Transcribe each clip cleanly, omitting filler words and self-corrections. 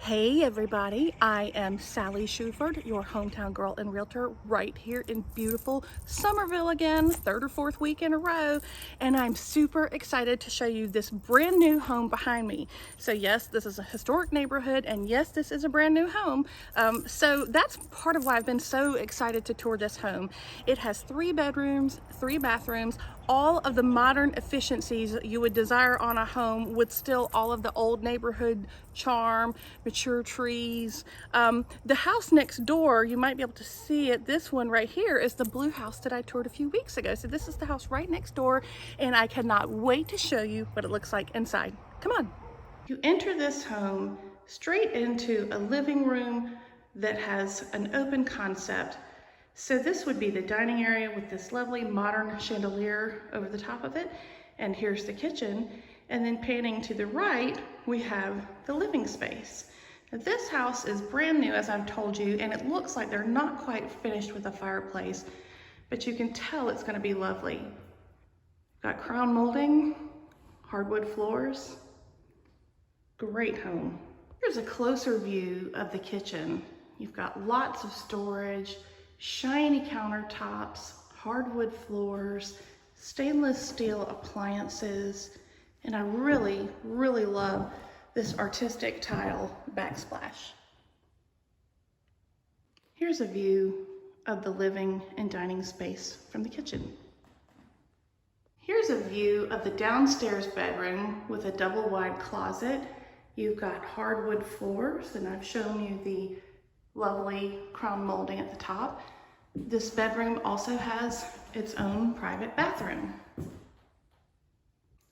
Hey everybody, I am Sally Shuford, your hometown girl and realtor right here in beautiful Somerville again, third or fourth week in a row, and I'm super excited to show you this brand new home behind me. So yes, this is a historic neighborhood, and yes, this is a brand new home. So that's part of why I've been so excited to tour this home. It has 3 bedrooms, 3 bathrooms, all of the modern efficiencies you would desire on a home with still all of the old neighborhood charm, mature trees. The house next door, you might be able to see it, this one right here is the blue house that I toured a few weeks ago. So this is the house right next door, and I cannot wait to show you what it looks like inside. Come on. You enter this home straight into a living room that has an open concept. So this would be the dining area with this lovely modern chandelier over the top of it. And here's the kitchen. And then panning to the right, we have the living space. Now this house is brand new, as I've told you, and it looks like they're not quite finished with the fireplace, but you can tell it's gonna be lovely. Got crown molding, hardwood floors, great home. Here's a closer view of the kitchen. You've got lots of storage, shiny countertops, hardwood floors, stainless steel appliances, and I really, really love this artistic tile backsplash. Here's a view of the living and dining space from the kitchen. Here's a view of the downstairs bedroom with a double wide closet. You've got hardwood floors, and I've shown you the lovely crown molding at the top. This bedroom also has its own private bathroom.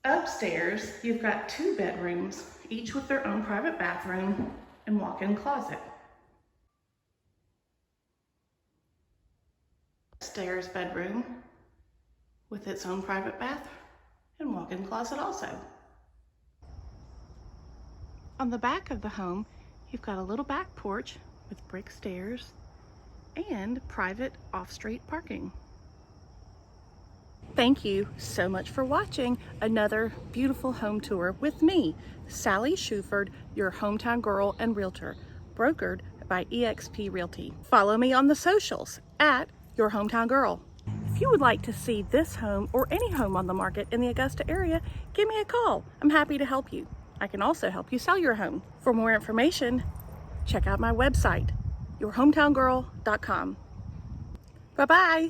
Upstairs, you've got 2 bedrooms, each with their own private bathroom and walk-in closet. Upstairs bedroom with its own private bath and walk-in closet also. On the back of the home, you've got a little back porch with brick stairs and private off-street parking. Thank you so much for watching another beautiful home tour with me, Sally Shuford, your hometown girl and realtor, brokered by eXp Realty. Follow me on the socials at Your Hometown Girl. If you would like to see this home or any home on the market in the Augusta area, give me a call. I'm happy to help you. I can also help you sell your home. For more information, check out my website, yourhometowngirl.com. Bye-bye.